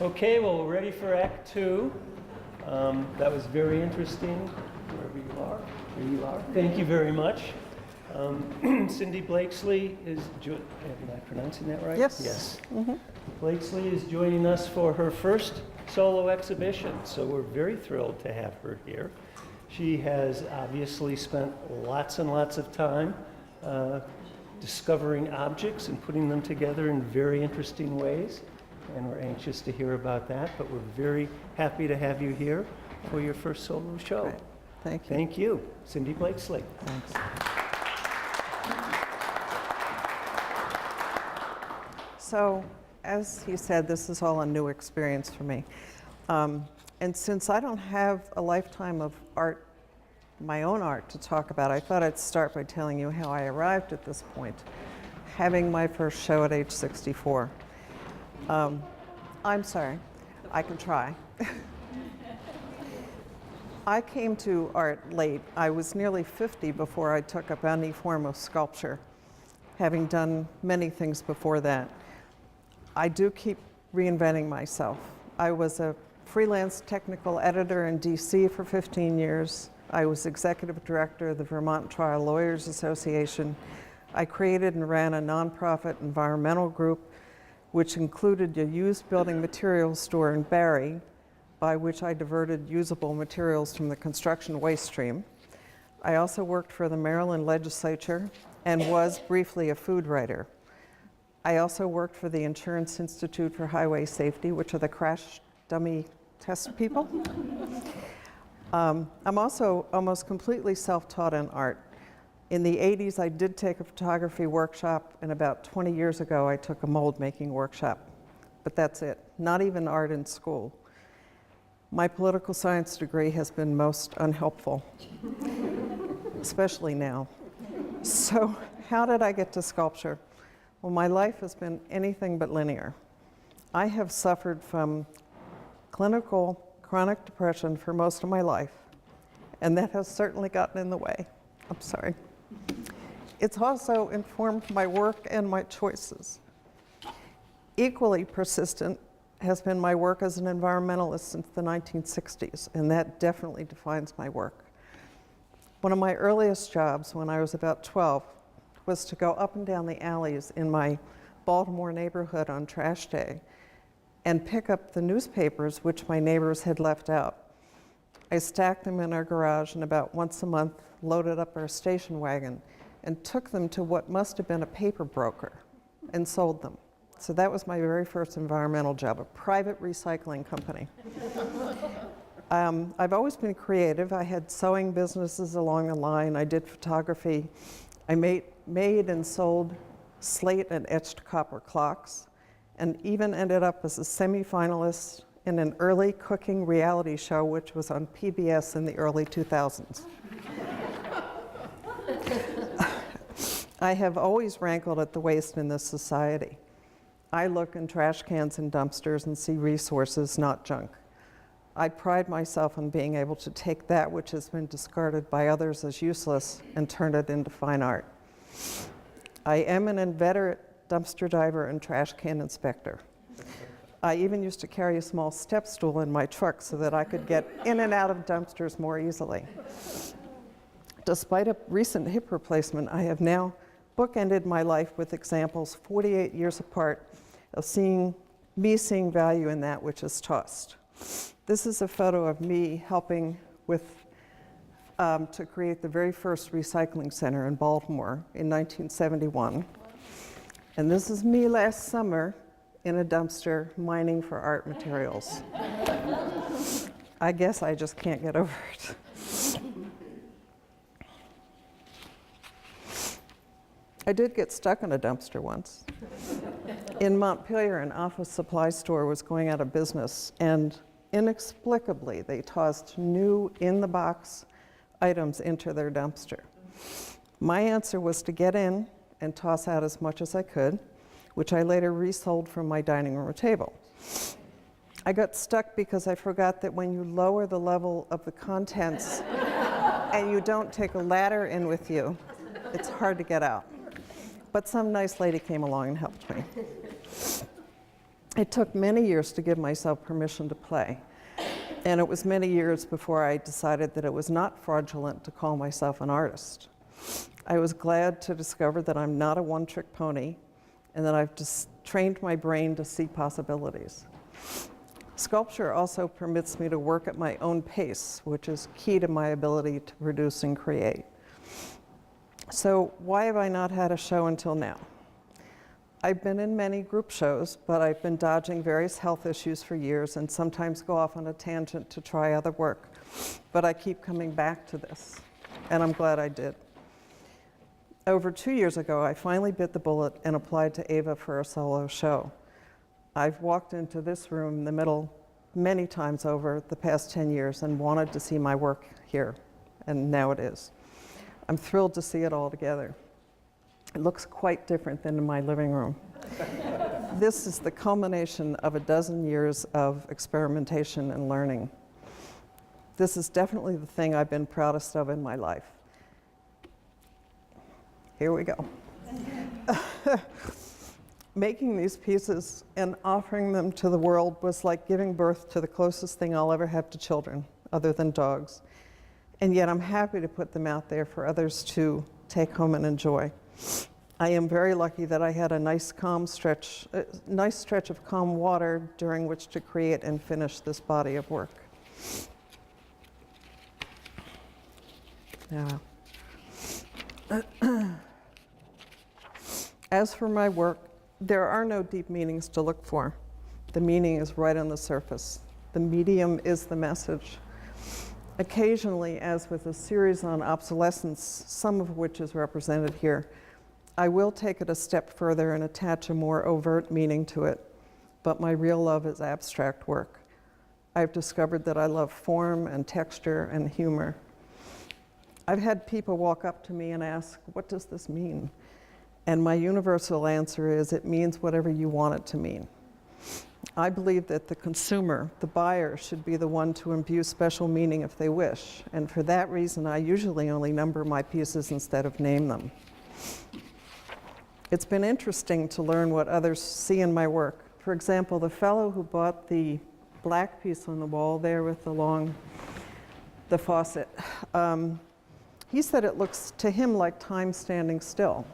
Okay, well, we're ready for Act Two. That was very interesting, wherever you are. Here you are. Thank you very much. Cindy Blakeslee is, am I pronouncing that right? Yes. Yes. Mm-hmm. Blakeslee is joining us for her first solo exhibition, so we're very thrilled to have her here. She has obviously spent lots and lots of time discovering objects and putting them together in very interesting ways, and we're anxious to hear about that, but we're very happy to have you here for your first solo show. Great. Thank you. Thank you. Cindy Blakeslee. Thanks. So, as he said, this is all a new experience for me. And since I don't have a lifetime of art, my own art, to talk about, I thought I'd start by telling you how I arrived at this point, having my first show at age 64. I'm sorry, I can try. I came to art late. I was nearly 50 before I took up any form of sculpture, having done many things before that. I do keep reinventing myself. I was a freelance technical editor in DC for 15 years. I was executive director of the Vermont Trial Lawyers Association. I created and ran a nonprofit environmental group, which included a used building materials store in Barrie, by which I diverted usable materials from the construction waste stream. I also worked for the Maryland legislature and was briefly a food writer. I also worked for the Insurance Institute for Highway Safety, which are the crash dummy test people. I'm also almost completely self-taught in art. In the 80s, I did take a photography workshop, and about 20 years ago, I took a mold making workshop. But that's it, not even art in school. My political science degree has been most unhelpful, especially now. So how did I get to sculpture? Well, my life has been anything but linear. I have suffered from clinical chronic depression for most of my life, and that has certainly gotten in the way. I'm sorry. It's also informed my work and my choices. Equally persistent has been my work as an environmentalist since the 1960s, and that definitely defines my work. One of my earliest jobs when I was about 12 was to go up and down the alleys in my Baltimore neighborhood on trash day and pick up the newspapers which my neighbors had left out. I stacked them in our garage and about once a month loaded up our station wagon and took them to what must have been a paper broker and sold them. So that was my very first environmental job, a private recycling company. I've always been creative. I had sewing businesses along the line. I did photography. I made and sold slate and etched copper clocks, and even ended up as a semi-finalist in an early cooking reality show, which was on PBS in the early 2000s. I have always rankled at the waste in this society. I look in trash cans and dumpsters and see resources, not junk. I pride myself on being able to take that which has been discarded by others as useless and turn it into fine art. I am an inveterate dumpster diver and trash can inspector. I even used to carry a small step stool in my truck so that I could get in and out of dumpsters more easily. Despite a recent hip replacement, I have now bookended my life with examples 48 years apart of me seeing value in that which is tossed. This is a photo of me helping with to create the very first recycling center in Baltimore in 1971. And this is me last summer in a dumpster mining for art materials. I guess I just can't get over it. I did get stuck in a dumpster once. In Montpelier, an office supply store was going out of business, and inexplicably, they tossed new in-the-box items into their dumpster. My answer was to get in and toss out as much as I could, which I later resold from my dining room table. I got stuck because I forgot that when you lower the level of the contents and you don't take a ladder in with you, it's hard to get out. But some nice lady came along and helped me. It took many years to give myself permission to play. And it was many years before I decided that it was not fraudulent to call myself an artist. I was glad to discover that I'm not a one-trick pony and that I've just trained my brain to see possibilities. Sculpture also permits me to work at my own pace, which is key to my ability to produce and create. So why have I not had a show until now? I've been in many group shows, but I've been dodging various health issues for years and sometimes go off on a tangent to try other work. But I keep coming back to this, and I'm glad I did. Over 2 years ago, I finally bit the bullet and applied to Ava for a solo show. I've walked into this room in the middle many times over the past 10 years and wanted to see my work here, and now it is. I'm thrilled to see it all together. It looks quite different than in my living room. This is the culmination of a dozen years of experimentation and learning. This is definitely the thing I've been proudest of in my life. Here we go. Making these pieces and offering them to the world was like giving birth to the closest thing I'll ever have to children, other than dogs. And yet I'm happy to put them out there for others to take home and enjoy. I am very lucky that I had a nice stretch of calm water during which to create and finish this body of work. Now, as for my work, there are no deep meanings to look for. The meaning is right on the surface. The medium is the message. Occasionally, as with a series on obsolescence, some of which is represented here, I will take it a step further and attach a more overt meaning to it, but my real love is abstract work. I've discovered that I love form and texture and humor. I've had people walk up to me and ask, "What does this mean?" And my universal answer is, it means whatever you want it to mean. I believe that the consumer, the buyer, should be the one to imbue special meaning if they wish, and for that reason I usually only number my pieces instead of name them. It's been interesting to learn what others see in my work. For example, the fellow who bought the black piece on the wall there with the faucet, he said it looks to him like time standing still.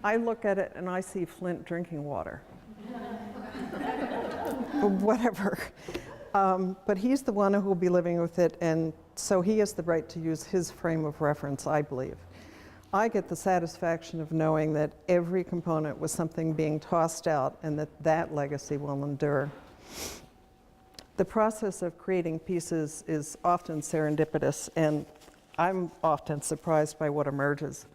I look at it and I see Flint drinking water. Whatever. But he's the one who will be living with it, and so he has the right to use his frame of reference, I believe. I get the satisfaction of knowing that every component was something being tossed out and that that legacy will endure. The process of creating pieces is often serendipitous, and I'm often surprised by what emerges.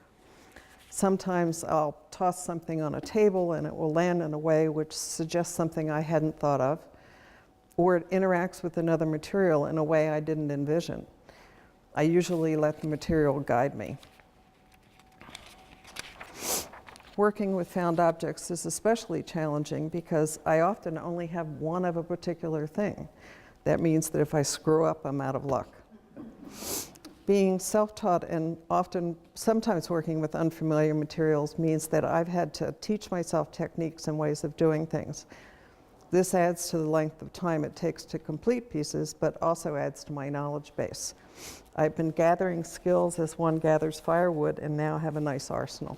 Sometimes I'll toss something on a table and it will land in a way which suggests something I hadn't thought of, or it interacts with another material in a way I didn't envision. I usually let the material guide me. Working with found objects is especially challenging because I often only have one of a particular thing. That means that if I screw up, I'm out of luck. Being self-taught and sometimes working with unfamiliar materials means that I've had to teach myself techniques and ways of doing things. This adds to the length of time it takes to complete pieces, but also adds to my knowledge base. I've been gathering skills as one gathers firewood and now have a nice arsenal.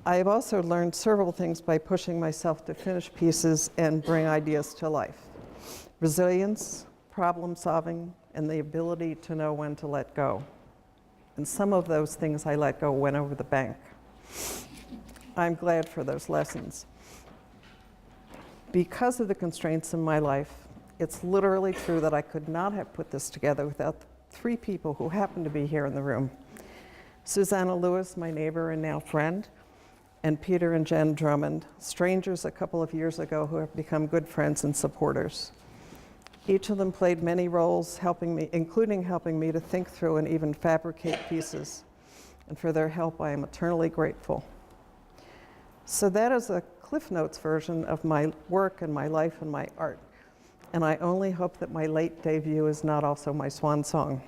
I have also learned several things by pushing myself to finish pieces and bring ideas to life. Resilience, problem solving, and the ability to know when to let go. And some of those things I let go went over the bank. I'm glad for those lessons. Because of the constraints in my life, it's literally true that I could not have put this together without the three people who happen to be here in the room. Susanna Lewis, my neighbor and now friend, and Peter and Jen Drummond, strangers a couple of years ago who have become good friends and supporters. Each of them played many roles, including helping me to think through and even fabricate pieces. And for their help, I am eternally grateful. So that is a Cliff Notes version of my work and my life and my art. And I only hope that my late debut is not also my swan song.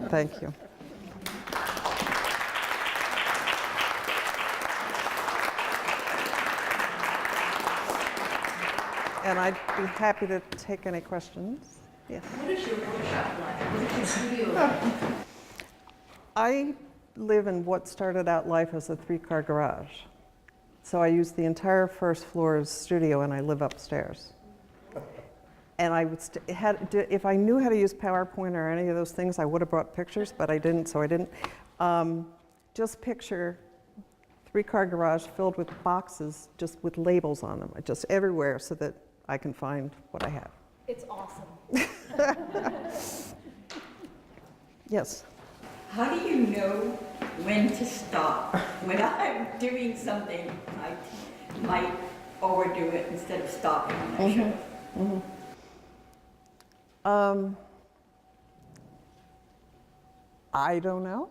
Thank you. And I'd be happy to take any questions. Yes. What is your workshop like? What is your studio like? I live in what started out life as a 3-car garage. So I use the entire first floor as studio, and I live upstairs. And I would if I knew how to use PowerPoint or any of those things, I would have brought pictures, but I didn't, so I didn't. Just picture 3-car garage filled with boxes, just with labels on them, just everywhere, so that I can find what I have. It's awesome. Yes. How do you know when to stop? When I'm doing something, I might overdo it instead of stopping when I should. I don't know.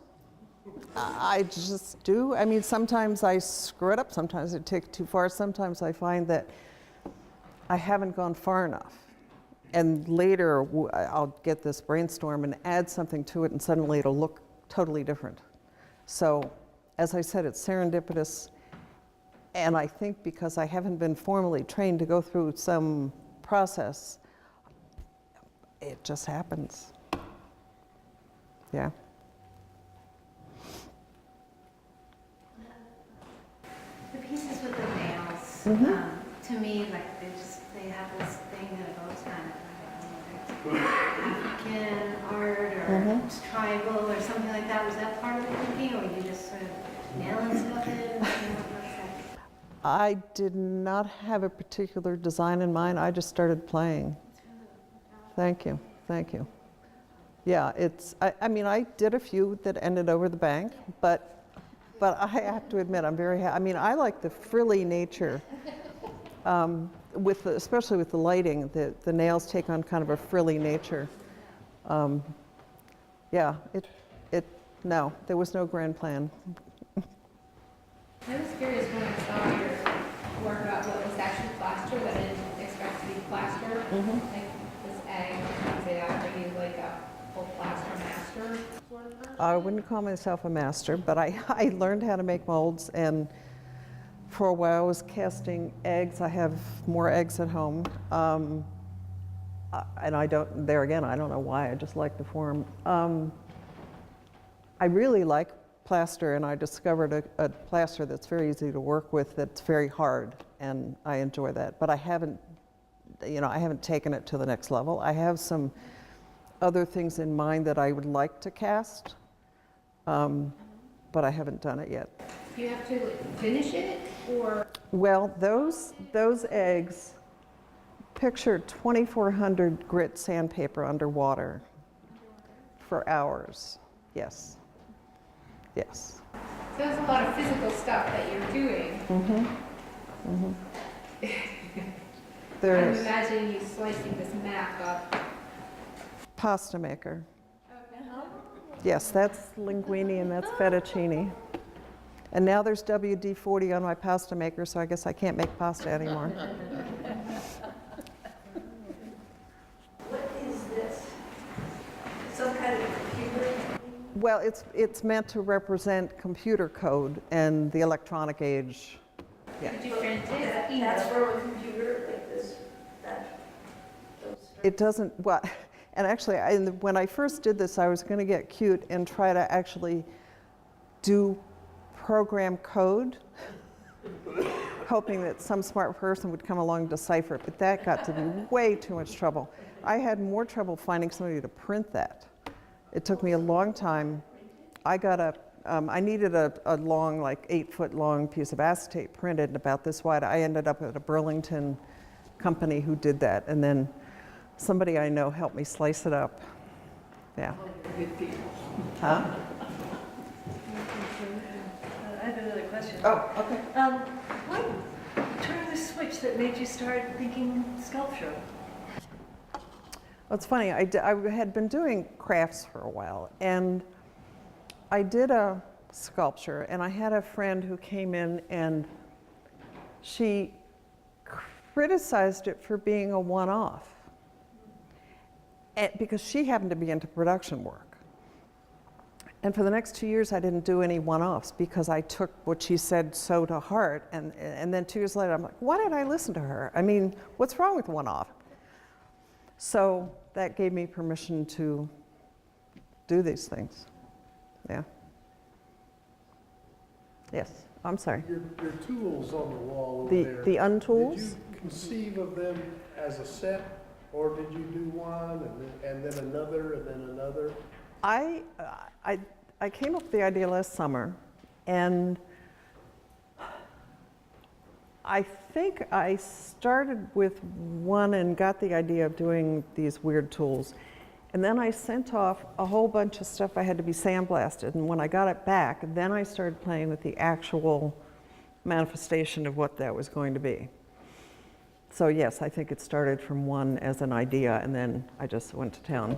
I just do. I mean, sometimes I screw it up, sometimes I take it too far, sometimes I find that I haven't gone far enough. And later I'll get this brainstorm and add something to it, and suddenly it'll look totally different. So, as I said, it's serendipitous. And I think because I haven't been formally trained to go through some process, it just happens. Yeah. The pieces with the nails, to me, like they have this thing that I've always kind of, I don't know whether it's African art or it's tribal or something like that. Was that part of the thinking, or were you just sort of nailing stuff in? I did not have a particular design in mind. I just started playing. Thank you. Thank you. Yeah, I mean, I did a few that ended over the bank, but I have to admit, I'm very happy. I mean, I like the frilly nature, especially with the lighting. The nails take on kind of a frilly nature. Yeah, no, there was no grand plan. I was curious when I saw your work about what was actually plaster that I didn't expect to be plaster. Like this egg, you say that, are you like a full plaster master sort of person? I wouldn't call myself a master, but I learned how to make molds, and for a while I was casting eggs. I have more eggs at home. And I don't know why, I just like the form. I really like plaster, and I discovered a plaster that's very easy to work with, that's very hard, and I enjoy that. But I haven't taken it to the next level. I have some other things in mind that I would like to cast, but I haven't done it yet. Do you have to finish it, or? Well, those eggs, picture 2,400 grit sandpaper underwater for hours. Yes. Yes. So there's a lot of physical stuff that you're doing. I'm imagining you slicing this map up. Pasta maker. Yes, that's linguine and that's fettuccine. And now there's WD-40 on my pasta maker, so I guess I can't make pasta anymore. What is this? Some kind of computer? Well, it's meant to represent computer code and the electronic age. Yeah. Did you print it? That's from a computer like this? It doesn't, well, and actually, when I first did this, I was going to get cute and try to actually do program code, hoping that some smart person would come along and decipher it, but that got to be way too much trouble. I had more trouble finding somebody to print that. It took me a long time. I needed a long, like 8-foot long piece of acetate printed about this wide. I ended up at a Burlington company who did that, and then somebody I know helped me slice it up. Yeah. Huh? I have another question. Oh, okay. What turned the switch that made you start thinking sculpture? Well, it's funny, I had been doing crafts for a while, and I did a sculpture, and I had a friend who came in, and she criticized it for being a one-off, because she happened to be into production work. And for the next 2 years, I didn't do any one-offs because I took what she said so to heart. And then 2 years later, I'm like, why did I listen to her? I mean, what's wrong with one-off? So that gave me permission to do these things. Yeah. Yes, I'm sorry. Your tools on the wall over The, there. the untools? Did you conceive of them as a set, or did you do one and then another and then another? I came up with the idea last summer, and I think I started with one and got the idea of doing these weird tools. And then I sent off a whole bunch of stuff I had to be sandblasted. And when I got it back, then I started playing with the actual manifestation of what that was going to be. So yes, I think it started from one as an idea, and then I just went to town.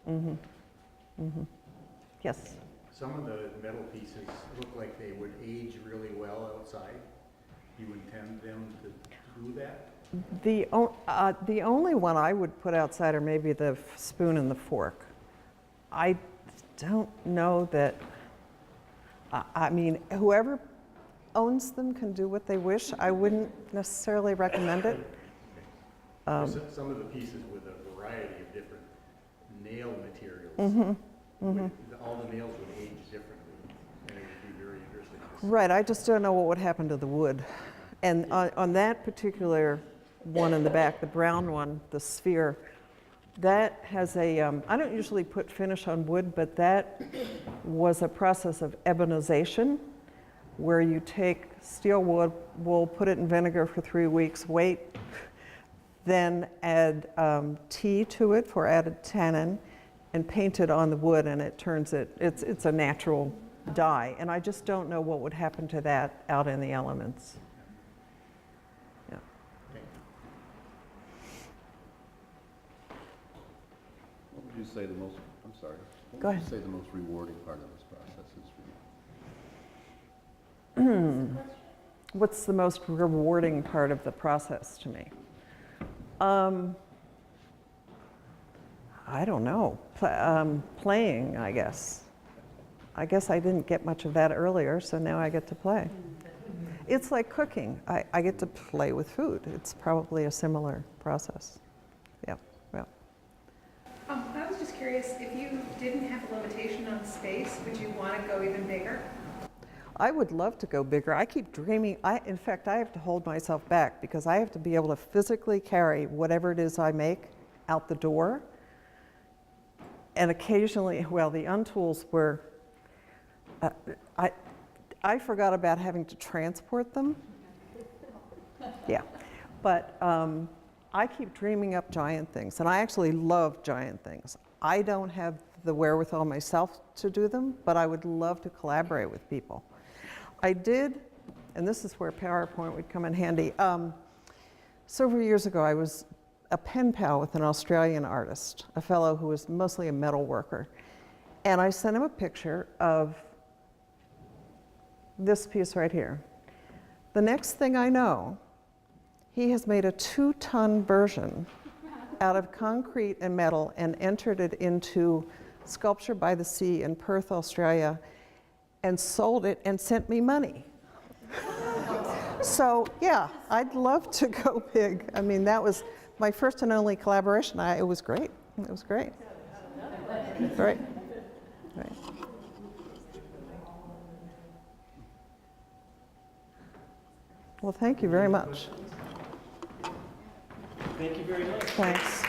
Mm-hmm. Mm-hmm. Yes? Some of the metal pieces look like they would age really well outside. You intend them to do that? The only one I would put outside are maybe the spoon and the fork. I don't know that, I mean, whoever owns them can do what they wish. I wouldn't necessarily recommend it. Some of the pieces with a variety of different nail materials, all the nails would age differently, and it would be very interesting to see. Right, I just don't know what would happen to the wood. And on that particular one in the back, the brown one, the sphere, that has a, I don't usually put finish on wood, but that was a process of ebonization, where you take steel wool, put it in vinegar for 3 weeks, wait, then add tea to it for added tannin, and paint it on the wood, and it turns it, it's a natural dye. And I just don't know what would happen to that out in the elements. Yeah. What would you say the most, I'm sorry, what Go would ahead. you say the most rewarding part of this process is for you? What's the most rewarding part of the process to me? I don't know. Playing, I guess. I guess I didn't get much of that earlier, so now I get to play. It's like cooking. I get to play with food. It's probably a similar process. Yeah, yeah. I was just curious, if you didn't have a limitation on space, would you want to go even bigger? I would love to go bigger. I keep dreaming. In fact, I have to hold myself back because I have to be able to physically carry whatever it is I make out the door. And occasionally, well, the untools were, I forgot about having to transport them. Yeah, but I keep dreaming up giant things, and I actually love giant things. I don't have the wherewithal myself to do them, but I would love to collaborate with people. I did, and this is where PowerPoint would come in handy. Several years ago, I was a pen pal with an Australian artist, a fellow who was mostly a metal worker. And I sent him a picture of this piece right here. The next thing I know, he has made a 2-ton version out of concrete and metal and entered it into Sculpture by the Sea in Perth, Australia, and sold it and sent me money. So yeah, I'd love to go big. I mean, that was my first and only collaboration. It was great. It was great. Right. Right. Well, thank you very much. Thank you very much. Thanks.